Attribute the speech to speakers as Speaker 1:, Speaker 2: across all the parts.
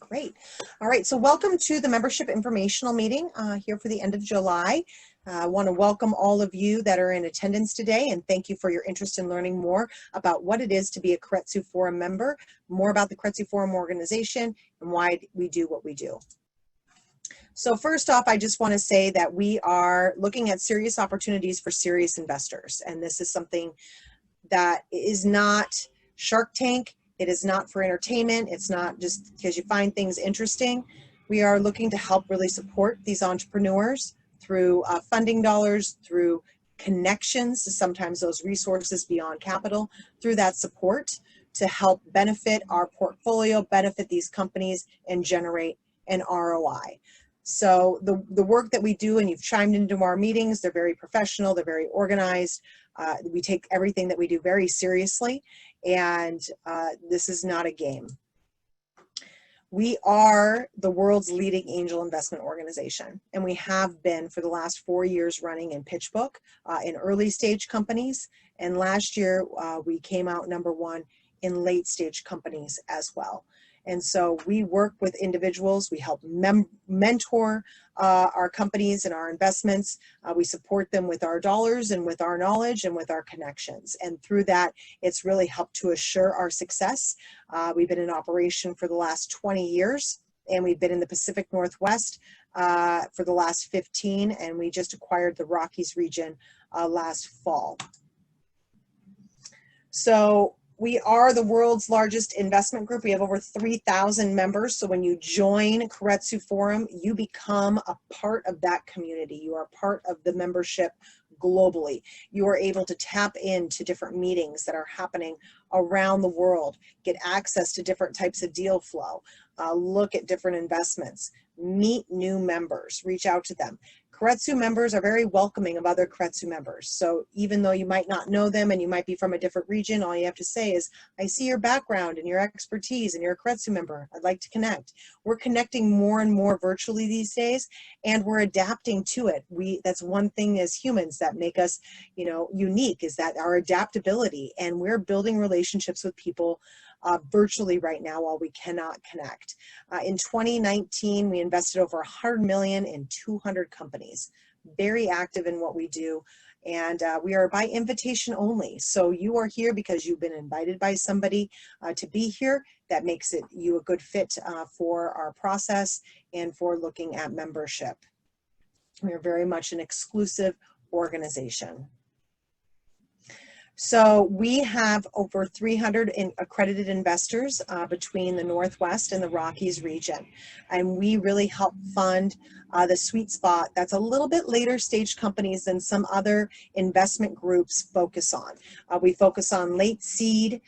Speaker 1: Great. All right, so welcome to the membership informational meeting here for the end of July. I want to welcome all of you that are in attendance today, and thank you for your interest in learning more about what it is to be a Keiretsu Forum member, more about the Keiretsu Forum organization, and why we do what we do. So first off, I just want to say that we are looking at serious opportunities for serious investors, and this is something that is not Shark Tank. It is not for entertainment. It's not just because you find things interesting. We are looking to help really support these entrepreneurs through funding dollars, through connections, sometimes those resources beyond capital, through that support to help benefit our portfolio, benefit these companies, and generate an ROI. So the work that we do, and you've chimed into our meetings, they're very professional, they're very organized. We take everything that we do very seriously, and this is not a game. We are the world's leading angel investment organization, and we have been for the last 4 years running in Pitchbook in early stage companies, and last year we came out #1 in late stage companies as well. And so we work with individuals, we help mentor our companies and our investments. We support them with our dollars and with our knowledge and with our connections. And through that, it's really helped to assure our success. We've been in operation for the last 20 years, and we've been in the Pacific Northwest for the last 15, and we just acquired the Rockies region last fall. So we are the world's largest investment group. We have over 3,000 members. So when you join Keiretsu Forum, you become a part of that community. You are part of the membership globally. You are able to tap into different meetings that are happening around the world, get access to different types of deal flow, look at different investments, meet new members, reach out to them. Keiretsu members are very welcoming of other Keiretsu members. So even though you might not know them and you might be from a different region, all you have to say is, I see your background and your expertise and you're a Keiretsu member. I'd like to connect. We're connecting more and more virtually these days, and we're adapting to it. That's one thing as humans that make us, unique, is that our adaptability, and we're building relationships with people virtually right now while we cannot connect. In 2019, we invested over $100 million in 200 companies, very active in what we do. And we are by invitation only. So you are here because you've been invited by somebody to be here. That makes you a good fit for our process and for looking at membership. We are very much an exclusive organization. So we have over 300 accredited investors between the Northwest and the Rockies region. And we really help fund the sweet spot that's a little bit later stage companies than some other investment groups focus on. We focus on late seed,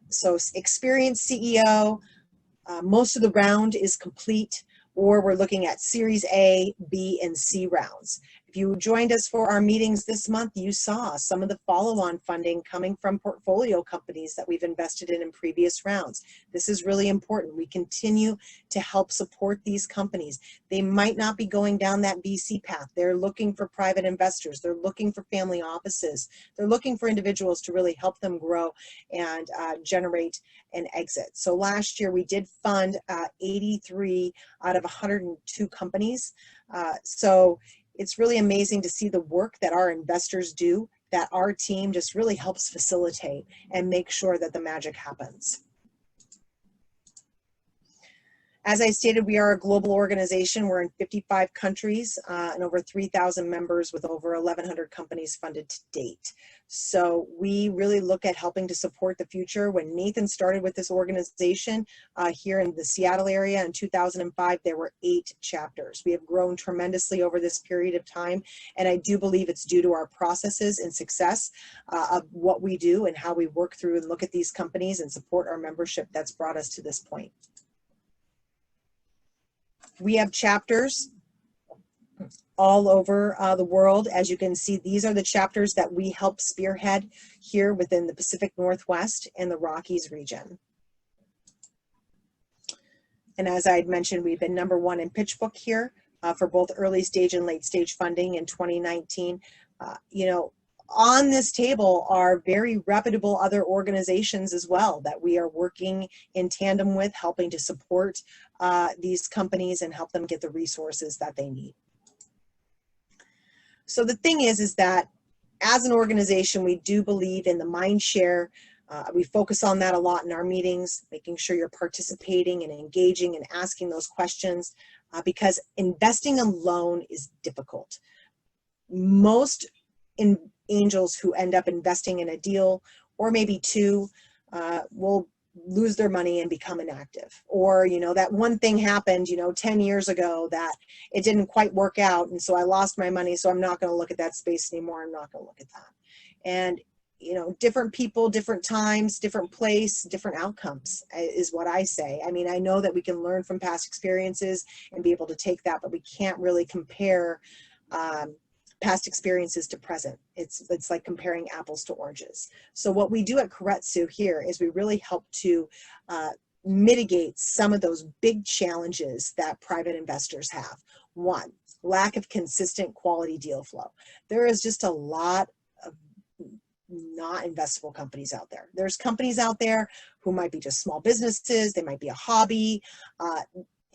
Speaker 1: so experienced CEO, most of the round is complete, or we're looking at Series A, B, and C rounds. If you joined us for our meetings this month, you saw some of the follow-on funding coming from portfolio companies that we've invested in previous rounds. This is really important. We continue to help support these companies. They might not be going down that VC path. They're looking for private investors. They're looking for family offices. They're looking for individuals to really help them grow and generate an exit. So last year we did fund 83 out of 102 companies. So it's really amazing to see the work that our investors do, that our team just really helps facilitate and make sure that the magic happens. As I stated, we are a global organization. We're in 55 countries and over 3,000 members with over 1,100 companies funded to date. So we really look at helping to support the future. When Nathan started with this organization here in the Seattle area in 2005, there were 8 chapters. We have grown tremendously over this period of time, and I do believe it's due to our processes and success of what we do and how we work through and look at these companies and support our membership that's brought us to this point. We have chapters all over the world. As you can see, these are the chapters that we help spearhead here within the Pacific Northwest and the Rockies region. And as I had mentioned, we've been #1 in Pitchbook here for both early stage and late stage funding in 2019. on this table are very reputable other organizations as well that we are working in tandem with, helping to support these companies and help them get the resources that they need. So the thing is that as an organization, we do believe in the mind share. We focus on that a lot in our meetings, making sure you're participating and engaging and asking those questions because investing alone is difficult. Most angels who end up investing in a deal or maybe two will lose their money and become inactive. Or, you know, that one thing happened, 10 years ago that it didn't quite work out. And so I lost my money. So I'm not going to look at that space anymore. I'm not going to look at that. And, different people, different times, different place, different outcomes is what I say. I mean, I know that we can learn from past experiences and be able to take that, but we can't really compare past experiences to present. It's like comparing apples to oranges. So what we do at Keiretsu here is we really help to mitigate some of those big challenges that private investors have. One, lack of consistent quality deal flow. There is just a lot of not investable companies out there. There's companies out there who might be just small businesses. They might be a hobby.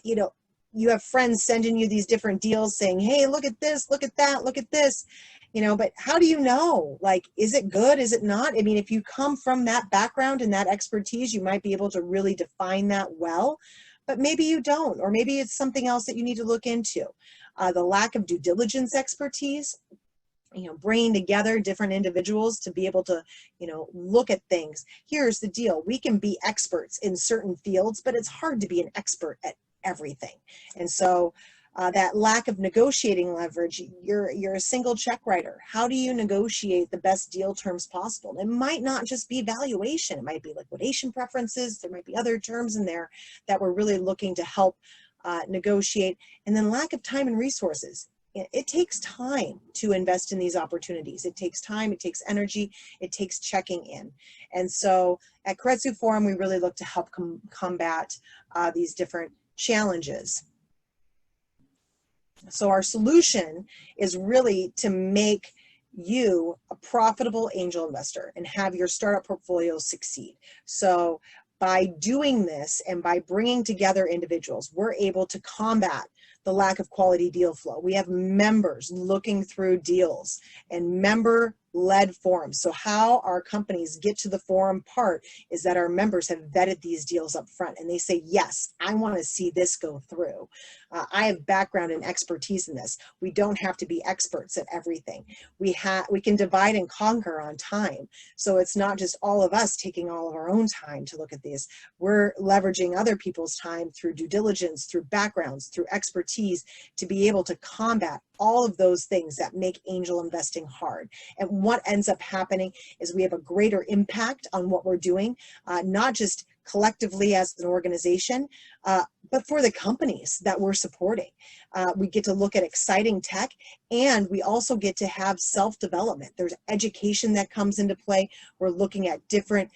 Speaker 1: You have friends sending you these different deals saying, hey, look at this, look at that, look at this, but how do you know? Like, is it good? Is it not? I mean, if you come from that background and that expertise, you might be able to really define that well, but maybe you don't, or maybe it's something else that you need to look into. The lack of due diligence expertise, bringing together different individuals to be able to, look at things. Here's the deal. We can be experts in certain fields, but it's hard to be an expert at everything. And so that lack of negotiating leverage, you're a single check writer. How do you negotiate the best deal terms possible? It might not just be valuation. It might be liquidation preferences. There might be other terms in there that we're really looking to help negotiate. And then lack of time and resources. It takes time to invest in these opportunities. It takes time, it takes energy, it takes checking in. And so at Keiretsu Forum, we really look to help combat these different challenges. So our solution is really to make you a profitable angel investor and have your startup portfolio succeed. So by doing this and by bringing together individuals, we're able to combat the lack of quality deal flow. We have members looking through deals and member-led forums. So how our companies get to the forum part is that our members have vetted these deals up front and they say, yes, I want to see this go through. I have background and expertise in this. We don't have to be experts at everything. We can divide and conquer on time. So it's not just all of us taking all of our own time to look at these. We're leveraging other people's time through due diligence, through backgrounds, through expertise to be able to combat all of those things that make angel investing hard. And what ends up happening is we have a greater impact on what we're doing, not just collectively as an organization, but for the companies that we're supporting. We get to look at exciting tech, and we also get to have self-development. There's education that comes into play. We're looking at different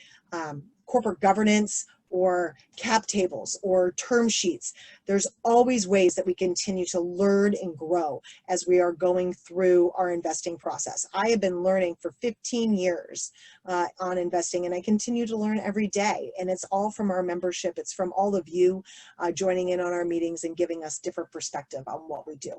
Speaker 1: corporate governance or cap tables or term sheets. There's always ways that we continue to learn and grow as we are going through our investing process. I have been learning for 15 years on investing, and I continue to learn every day. And it's all from our membership. It's from all of you joining in on our meetings and giving us different perspective on what we do.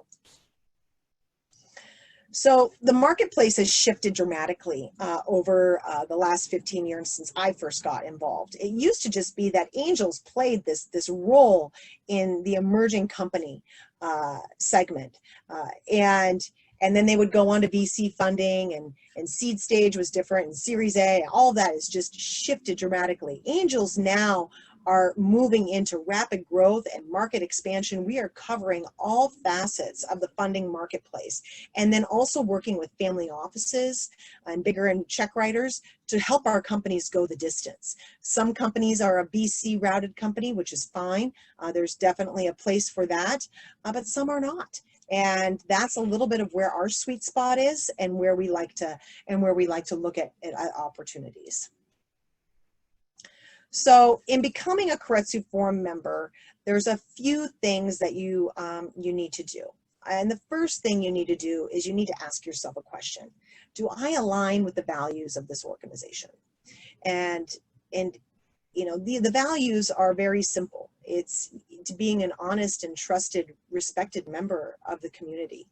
Speaker 1: So the marketplace has shifted dramatically over the last 15 years since I first got involved. It used to just be that angels played this role in the emerging company segment, and then they would go on to VC funding, and seed stage was different, and Series A. All that has just shifted dramatically. Angels now are moving into rapid growth and market expansion. We are covering all facets of the funding marketplace, and then also working with family offices and bigger and check writers to help our companies go the distance. Some companies are a VC routed company, which is fine. There's definitely a place for that, but some are not. And that's a little bit of where our sweet spot is, and where we like to look at opportunities. So in becoming a Keiretsu Forum member, there's a few things that you need to do. And the first thing you need to do is you need to ask yourself a question. Do I align with the values of this organization? And you know, the values are very simple. It's to being an honest and trusted, respected member of the community.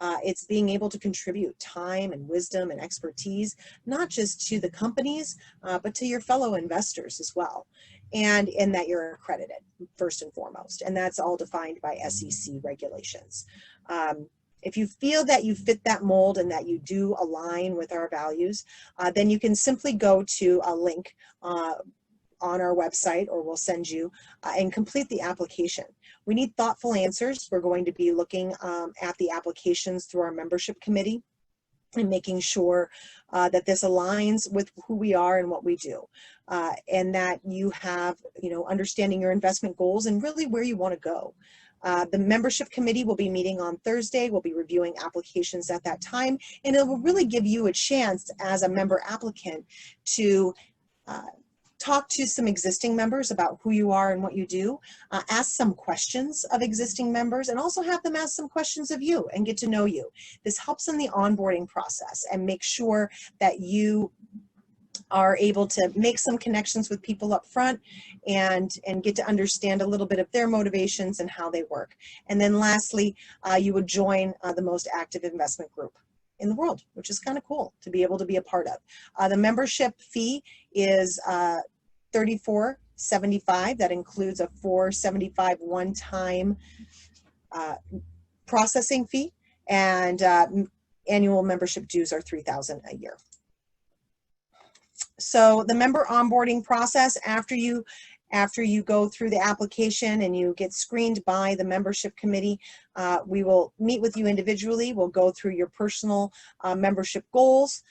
Speaker 1: It's being able to contribute time and wisdom and expertise, not just to the companies, but to your fellow investors as well. And in that you're accredited, first and foremost. And that's all defined by SEC regulations. If you feel that you fit that mold and that you do align with our values, then you can simply go to a link on our website, or we'll send you, and complete the application. We need thoughtful answers. We're going to be looking at the applications through our membership committee and making sure that this aligns with who we are and what we do, and that you have, you know, understanding your investment goals and really where you want to go. The membership committee will be meeting on Thursday. We'll be reviewing applications at that time, and it will really give you a chance as a member applicant to talk to some existing members about who you are and what you do, ask some questions of existing members, and also have them ask some questions of you and get to know you. This helps in the onboarding process and make sure that you are able to make some connections with people up front and get to understand a little bit of their motivations and how they work. And then lastly, you would join the most active investment group in the world, which is kind of cool to be able to be a part of. The membership fee is $34.75. That includes a $4.75 one-time processing fee, and annual membership dues are $3,000 a year. So the member onboarding process, after you go through the application and you get screened by the membership committee, we will meet with you individually. We'll go through your personal membership goals,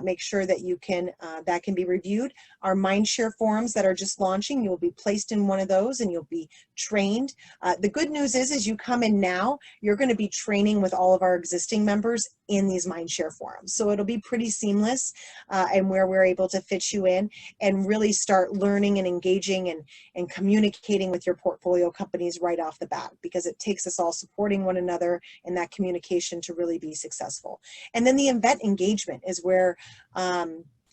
Speaker 1: make sure that you can that can be reviewed. Our Mindshare forums that are just launching, you'll be placed in one of those and you'll be trained. The good news is you come in now, you're going to be training with all of our existing members in these Mindshare forums. So it'll be pretty seamless, and where we're able to fit you in and really start learning and engaging and communicating with your portfolio companies right off the bat, because it takes us all supporting one another in that communication to really be successful. And then the event engagement is where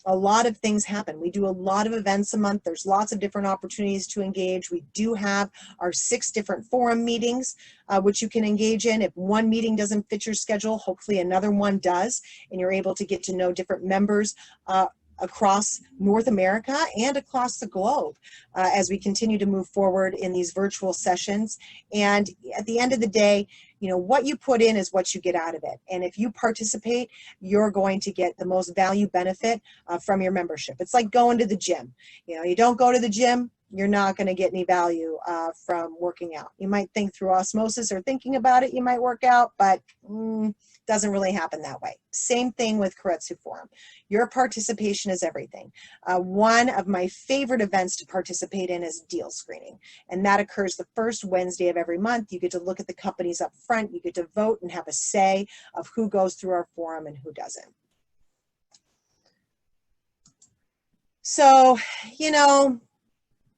Speaker 1: a lot of things happen. We do a lot of events a month. There's lots of different opportunities to engage. We do have our 6 different forum meetings, which you can engage in. If one meeting doesn't fit your schedule, hopefully another one does, and you're able to get to know different members across North America and across the globe as we continue to move forward in these virtual sessions. And at the end of the day, you know, what you put in is what you get out of it. And if you participate, you're going to get the most value benefit from your membership. It's like going to the gym. You know, you don't go to the gym, you're not going to get any value from working out. You might think through osmosis or thinking about it, you might work out, but doesn't really happen that way. Same thing with Keiretsu Forum. Your participation is everything. One of my favorite events to participate in is deal screening, and that occurs the first Wednesday of every month. You get to look at the companies up front, you get to vote and have a say of who goes through our forum and who doesn't. So, you know,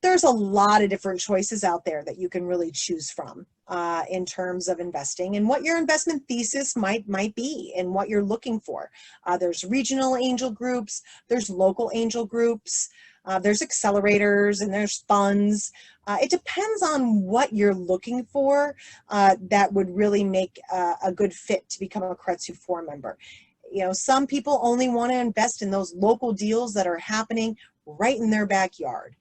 Speaker 1: there's a lot of different choices out there that you can really choose from in terms of investing and what your investment thesis might be and what you're looking for. There's regional angel groups, there's local angel groups, there's accelerators, and there's funds. It depends on what you're looking for that would really make a good fit to become a Keiretsu Forum member. You know, some people only want to invest in those local deals that are happening right in their backyard.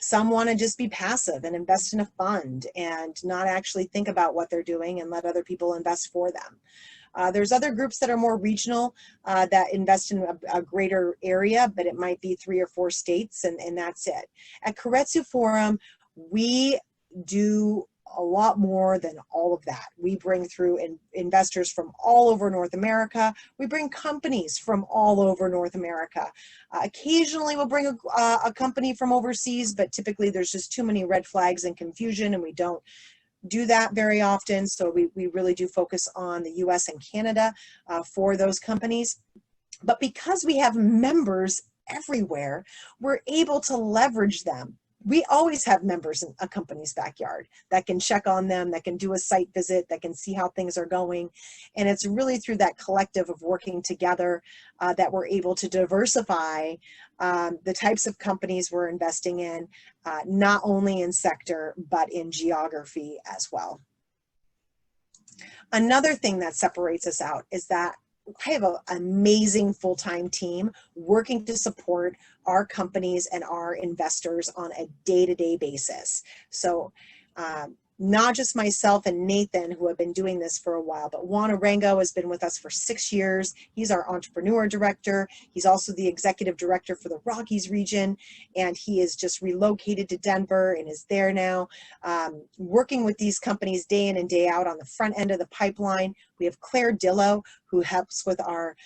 Speaker 1: Some want to just be passive and invest in a fund and not actually think about what they're doing and let other people invest for them. There's other groups that are more regional that invest in a greater area, but it might be 3 or 4 states, and that's it. At Keiretsu Forum, we do a lot more than all of that. We bring through investors from all over North America. We bring companies from all over North America. Occasionally we'll bring a company from overseas, but typically there's just too many red flags and confusion, and we don't do that very often. So we really do focus on the US and Canada for those companies. But because we have members everywhere, we're able to leverage them we always have members in a company's backyard that can check on them, that can do a site visit, that can see how things are going. And it's really through that collective of working together that we're able to diversify the types of companies we're investing in, not only in sector, but in geography as well. Another thing that separates us out is that I have an amazing full-time team working to support our companies and our investors on a day-to-day basis. So not just myself and Nathan, who have been doing this for a while, but Juan Arango has been with us for 6 years. He's our entrepreneur director. He's also the executive director for the Rockies region, and he is just relocated to Denver and is there now, working with these companies day in and day out on the front end of the pipeline. We have Claire Dillo, who helps with our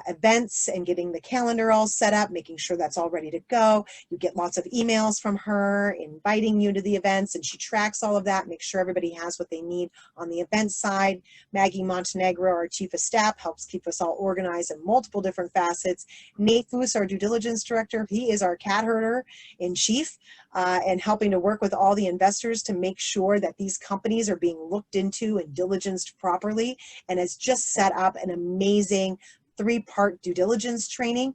Speaker 1: events and getting the calendar all set up, making sure that's all ready to go. You get lots of emails from her inviting you to the events, and she tracks all of that, makes sure everybody has what they need on the event side. Maggie Montenegro, our chief of staff, helps keep us all organized in multiple different facets. Nate Foos, our due diligence director, he is our cat herder in chief, and helping to work with all the investors to make sure that these companies are being looked into and diligenced properly, and has just set up an amazing 3-part due diligence training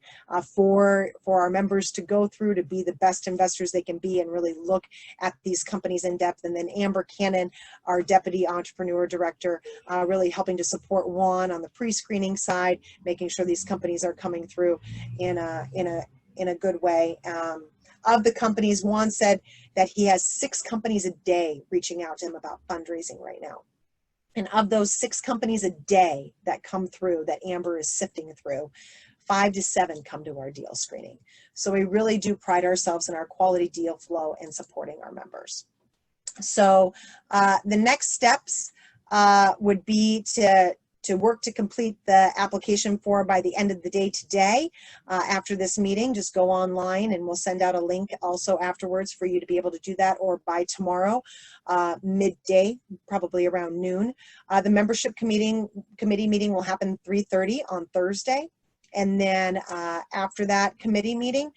Speaker 1: for our members to go through to be the best investors they can be and really look at these companies in depth. And then Amber Cannon, our deputy entrepreneur director, really helping to support Juan on the pre-screening side, making sure these companies are coming through in a good way. Of the companies, Juan said that he has 6 companies a day reaching out to him about fundraising right now. And of those 6 companies a day that come through, that Amber is sifting through, 5 to 7 come to our deal screening. So we really do pride ourselves in our quality deal flow and supporting our members. So the next steps would be to work to complete the application form by the end of the day today. After this meeting, just go online and we'll send out a link also afterwards for you to be able to do that, or by tomorrow, midday, probably around noon. The membership committee meeting will happen 3:30 on Thursday. And then after that committee meeting,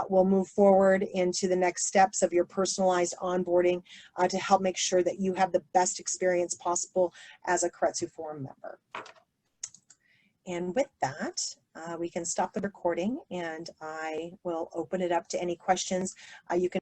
Speaker 1: we'll move forward into the next steps of your personalized onboarding to help make sure that you have the best experience possible as a Keiretsu Forum member. And with that, we can stop the recording and I will open it up to any questions. You can